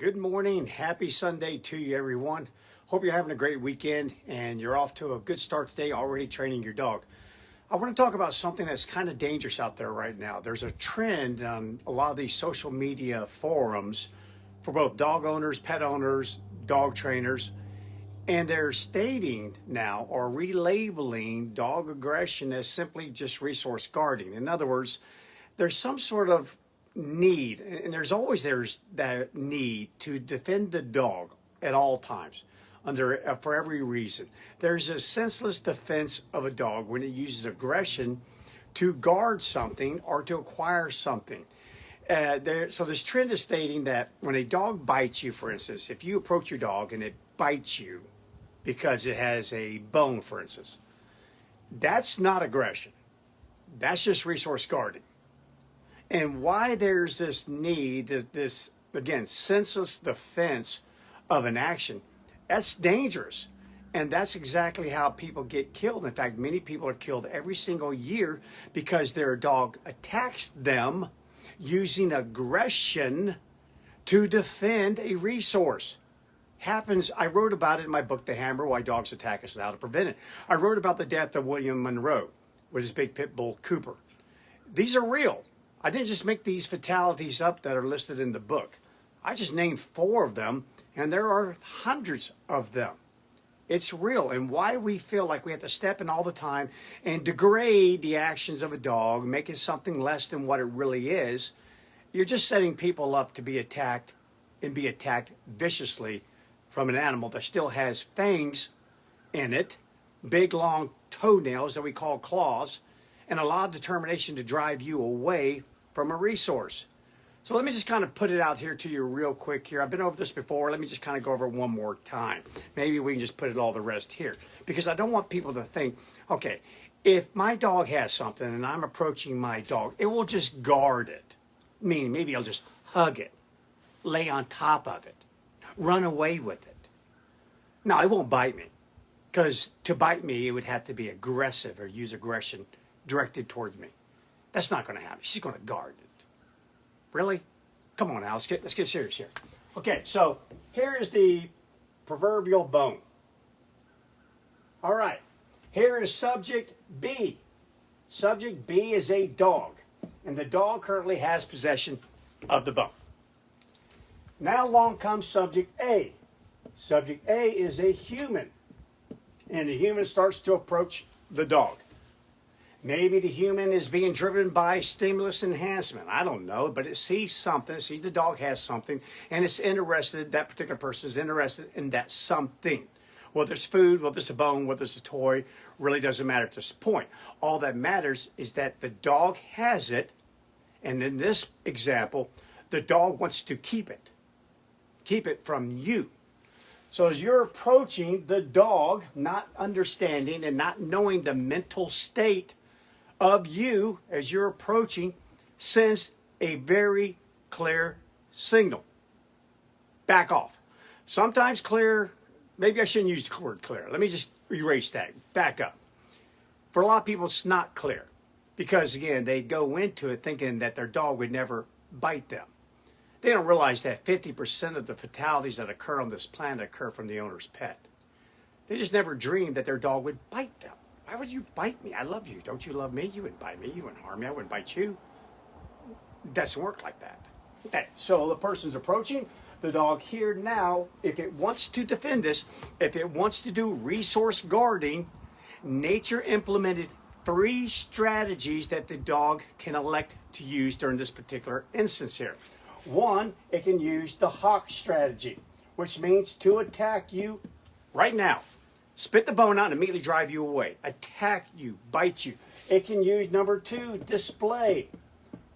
Good morning. Happy Sunday to you, everyone. Hope you're having a great weekend and you're off to a good start today, already training your dog. I want to talk about something that's kind of dangerous out there right now. There's a trend on a lot of these social media forums for both dog owners, pet owners, dog trainers, and they're stating now or relabeling dog aggression as simply just resource guarding. In other words, there's some sort of need, and there's that need to defend the dog at all times for every reason. There's a senseless defense of a dog when it uses aggression to guard something or to acquire something. So this trend is stating that when a dog bites you, for instance, if you approach your dog and it bites you because it has a bone, for instance, that's not aggression. That's just resource guarding. And why there's this need, this again, senseless defense of an action, that's dangerous. And that's exactly how people get killed. In fact, many people are killed every single year because their dog attacks them using aggression to defend a resource. Happens, I wrote about it in my book, The Hammer, Why Dogs Attack Us and How to Prevent It. I wrote about the death of William Monroe with his big pit bull, Cooper. These are real. I didn't just make these fatalities up that are listed in the book. I just named 4 of them, and there are hundreds of them. It's real, and why we feel like we have to step in all the time and degrade the actions of a dog, make it something less than what it really is, you're just setting people up to be attacked and be attacked viciously from an animal that still has fangs in it, big long toenails that we call claws, and a lot of determination to drive you away from a resource. So let me just kind of put it out here to you real quick here. I've been over this before. Let me just kind of go over it one more time. Maybe we can just put it all the rest here, because I don't want people to think, okay, if my dog has something and I'm approaching my dog, it will just guard it. Meaning maybe I'll just hug it, lay on top of it, run away with it. No, it won't bite me, because to bite me, it would have to be aggressive or use aggression directed towards me. That's not going to happen. She's going to guard it. Really? Come on now, let's get serious here. Okay, so here is the proverbial bone. All right, here is subject B. Subject B is a dog, and the dog currently has possession of the bone. Now along comes subject A. Subject A is a human, and the human starts to approach the dog. Maybe the human is being driven by stimulus enhancement. I don't know, but it sees something, sees the dog has something, and it's interested, that particular person is interested in that something. Whether it's food, whether it's a bone, whether it's a toy, really doesn't matter at this point. All that matters is that the dog has it, and in this example, the dog wants to keep it from you. So as you're approaching the dog, not understanding and not knowing the mental state of you as you're approaching, sends a very clear signal. Back off. Sometimes clear, maybe I shouldn't use the word clear. Let me just erase that. Back up. For a lot of people, it's not clear because, again, they go into it thinking that their dog would never bite them. They don't realize that 50% of the fatalities that occur on this planet occur from the owner's pet. They just never dreamed that their dog would bite them. Why would you bite me? I love you. Don't you love me? You wouldn't bite me. You wouldn't harm me. I wouldn't bite you. It doesn't work like that. Okay, so the person's approaching the dog here now. If it wants to defend this, if it wants to do resource guarding, nature implemented 3 strategies that the dog can elect to use during this particular instance here. 1, it can use the hawk strategy, which means to attack you right now. Spit the bone out and immediately drive you away. Attack you, bite you. It can use number 2, display,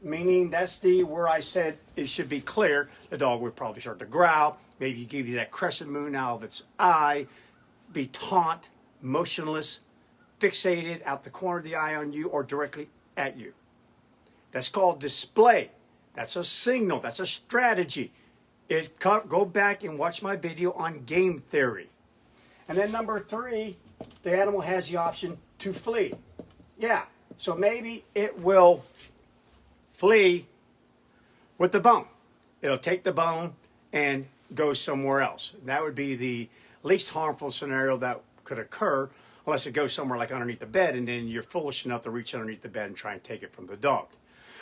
meaning that's where I said it should be clear. The dog would probably start to growl. Maybe give you that crescent moon out of its eye, be taunt, motionless, fixated out the corner of the eye on you or directly at you. That's called display. That's a signal. That's a strategy. Go back and watch my video on game theory. And then number 3, the animal has the option to flee. Yeah, so maybe it will flee with the bone. It'll take the bone and goes somewhere else. That would be the least harmful scenario that could occur, unless it goes somewhere like underneath the bed, and then you're foolish enough to reach underneath the bed and try and take it from the dog.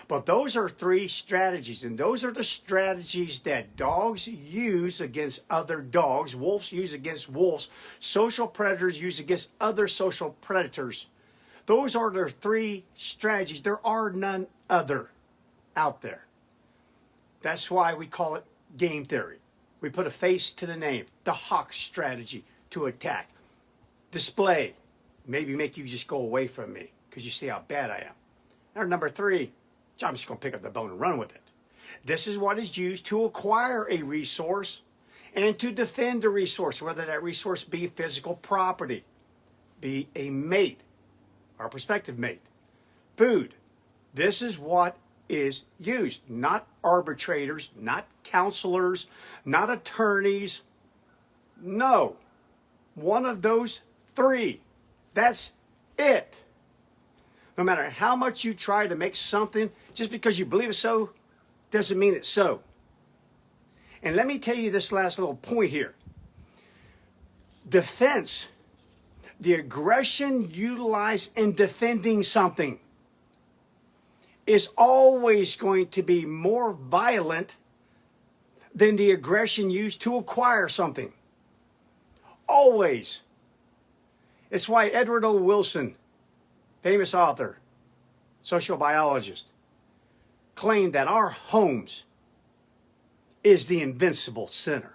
But those are 3 strategies, and those are the strategies that dogs use against other dogs, wolves use against wolves, social predators use against other social predators. Those are the 3 strategies. There are none other out there. That's why we call it game theory. We put a face to the name, the hawk strategy to attack. Display, maybe make you just go away from me because you see how bad I am. Or number 3, I'm just going to pick up the bone and run with it. This is what is used to acquire a resource and to defend a resource, whether that resource be physical property, be a mate, our prospective mate, food. This is what is used, not arbitrators, not counselors, not attorneys. No, one of those 3. That's it. No matter how much you try to make something, just because you believe it's so, doesn't mean it's so. And let me tell you this last little point here. Defense, the aggression utilized in defending something, is always going to be more violent than the aggression used to acquire something. Always. It's why Edward O. Wilson, famous author, sociobiologist, claimed that our homes is the invincible center.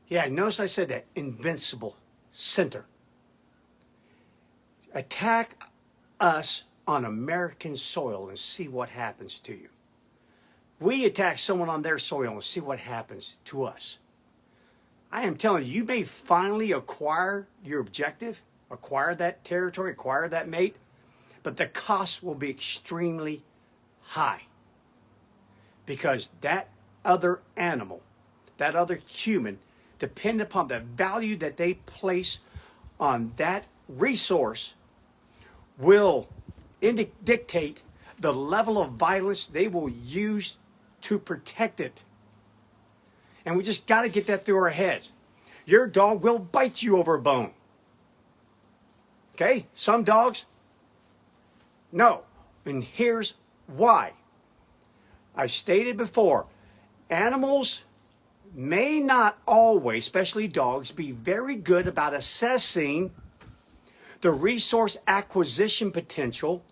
Yeah, notice I said that, invincible center. Attack us on American soil and see what happens to you. We attack someone on their soil and see what happens to us. I am telling you, you may finally acquire your objective, acquire that territory, acquire that mate, but the cost will be extremely high because that other animal, that other human, depend upon the value that they place on that resource, will dictate the level of violence they will use to protect it. And we just got to get that through our heads. Your dog will bite you over a bone. Okay? Some dogs, no. And here's why. I've stated before, animals may not always, especially dogs, be very good about assessing the resource acquisition potential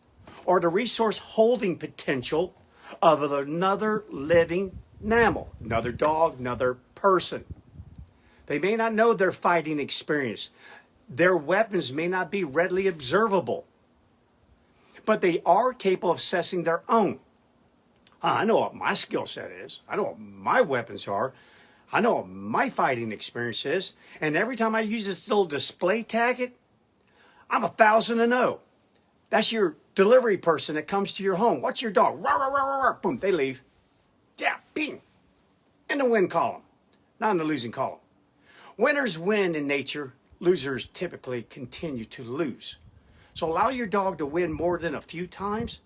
or the resource holding potential of another living mammal, another dog, another person. They may not know their fighting experience. Their weapons may not be readily observable, but they are capable of assessing their own. I know what my skill set is. I know what my weapons are. I know what my fighting experience is. And every time I use this little display tactic, I'm 1,000-0. That's your delivery person that comes to your home. What's your dog? Rawr, rawr, rawr, rawr. Boom, they leave. Yeah, bing. In the win column, not in the losing column. Winners win in nature. Losers typically continue to lose. So allow your dog to win more than a few times.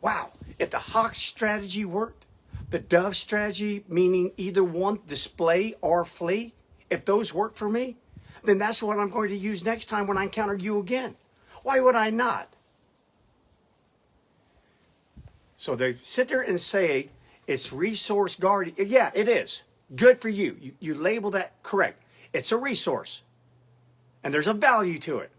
Wow, if the hawk strategy worked, the dove strategy, meaning either one, display or flee, if those work for me, then that's what I'm going to use next time when I encounter you again. Why would I not? So they sit there and say it's resource guarding. Yeah, it is. Good for you. You label that correct. It's a resource. And there's a value to it.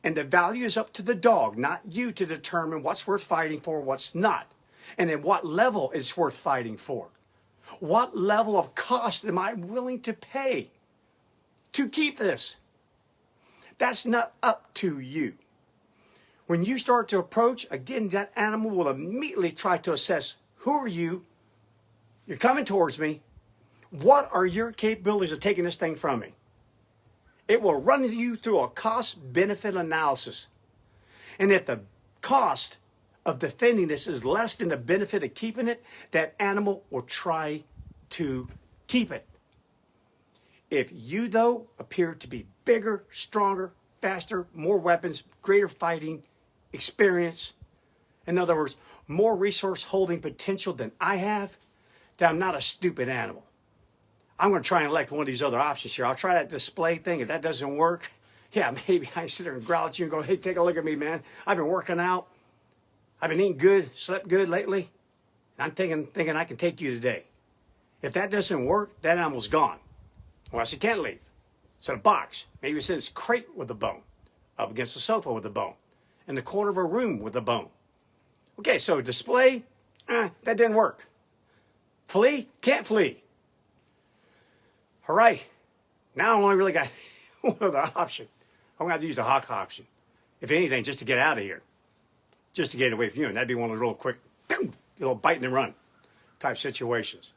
And the value is up to the dog, not you, to determine what's worth fighting for, what's not. And at what level is worth fighting for. What level of cost am I willing to pay to keep this? That's not up to you. When you start to approach, again, that animal will immediately try to assess, who are you? You're coming towards me. What are your capabilities of taking this thing from me? It will run you through a cost-benefit analysis. And if the cost of defending this is less than the benefit of keeping it, that animal will try to keep it. If you, though, appear to be bigger, stronger, faster, more weapons, greater fighting experience, in other words, more resource holding potential than I have, then I'm not a stupid animal. I'm going to try and elect one of these other options here. I'll try that display thing. If that doesn't work, yeah, maybe I sit there and growl at you and go, hey, take a look at me, man. I've been working out. I've been eating good, slept good lately. And I'm thinking I can take you today. If that doesn't work, that animal's gone. Or else he can't leave. It's in a box. Maybe it's in his crate with a bone. Up against the sofa with a bone. In the corner of a room with a bone. Okay, so display, that didn't work. Flee, can't flee. All right, now I only really got one other option. I'm going to have to use the hawk option. If anything, just to get out of here. Just to get away from you. And that'd be one of those real quick, little bite and run type situations.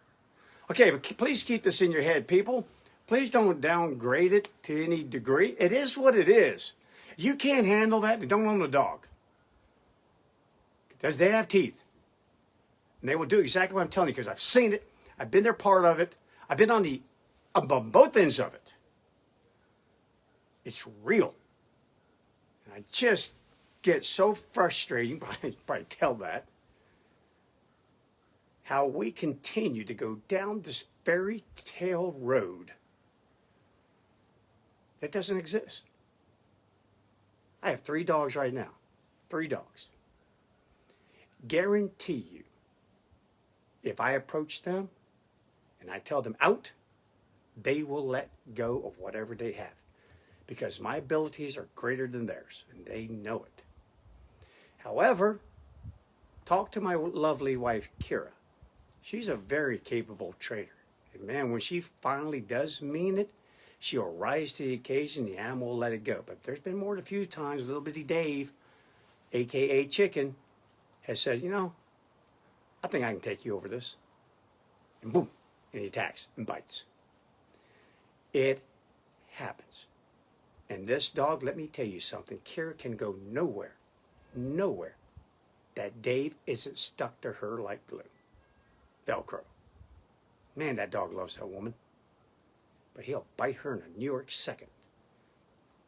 Okay, but please keep this in your head, people. Please don't downgrade it to any degree. It is what it is. You can't handle that, then don't own a dog. Because they have teeth. And they will do exactly what I'm telling you because I've seen it. I've been there, part of it. I've been on both ends of it. It's real. And I just get so frustrated, you can probably tell that, how we continue to go down this fairy tale road that doesn't exist. I have 3 dogs right now. 3 dogs. Guarantee you, if I approach them and I tell them out, they will let go of whatever they have. Because my abilities are greater than theirs, and they know it. However, talk to my lovely wife, Kira. She's a very capable trainer. And man, when she finally does mean it, she'll rise to the occasion, the animal will let it go. But there's been more than a few times, little bitty Dave, a.k.a. Chicken, has said, you know, I think I can take you over this. And boom, and he attacks and bites. It happens. And this dog, let me tell you something, Kira can go nowhere, that Dave isn't stuck to her like glue. Velcro. Man, that dog loves that woman. But he'll bite her in a New York second.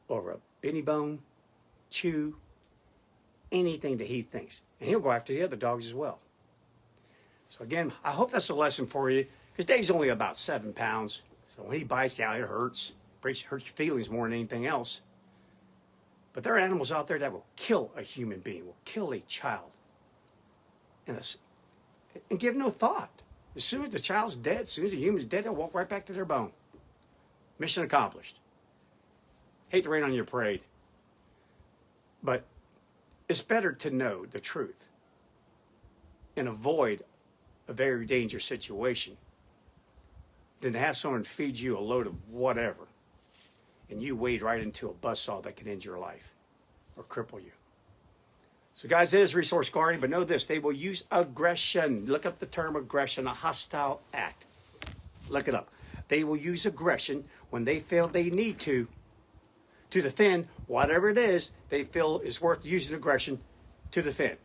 Over a Benny bone, chew, anything that he thinks. And he'll go after the other dogs as well. So again, I hope that's a lesson for you. Because Dave's only about 7 pounds. So when he bites, yeah, it hurts. Hurts your feelings more than anything else. But there are animals out there that will kill a human being, will kill a child. And give no thought. As soon as the child's dead, as soon as the human's dead, they'll walk right back to their bone. Mission accomplished. Hate to rain on your parade. But it's better to know the truth and avoid a very dangerous situation than to have someone feed you a load of whatever and you wade right into a buzzsaw that can end your life or cripple you. So guys, it is resource guarding, but know this, they will use aggression. Look up the term aggression, a hostile act. Look it up. They will use aggression when they feel they need to defend whatever it is they feel is worth using aggression to defend.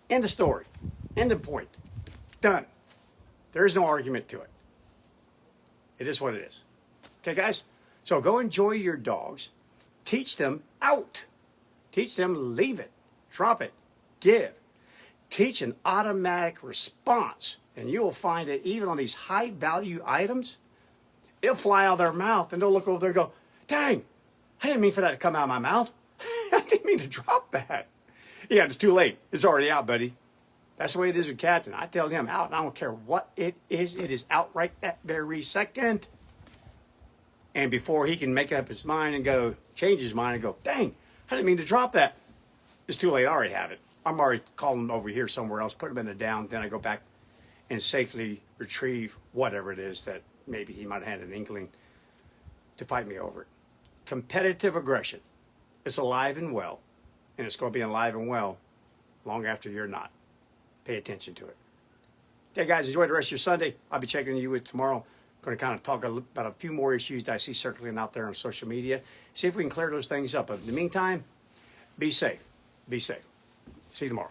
End of story. End of point. Done. There is no argument to it. It is what it is. Okay, guys? So go enjoy your dogs. Teach them out. Teach them leave it. Drop it. Give. Teach an automatic response. And you will find that even on these high-value items, it'll fly out of their mouth and they'll look over there and go, dang, I didn't mean for that to come out of my mouth. I didn't mean to drop that. Yeah, it's too late. It's already out, buddy. That's the way it is with Captain. I tell him out, and I don't care what it is out right that very second. And before he can make up his mind and go, change his mind and go, dang, I didn't mean to drop that. It's too late. I already have it. I'm already calling him over here somewhere else, put him in the down, then I go back and safely retrieve whatever it is that maybe he might have had an inkling to fight me over it. Competitive aggression. It's alive and well, and it's going to be alive and well long after you're not. Pay attention to it. Okay, guys, enjoy the rest of your Sunday. I'll be checking you with tomorrow. I'm going to kind of talk about a few more issues that I see circling out there on social media. See if we can clear those things up. But in the meantime, be safe. Be safe. See you tomorrow.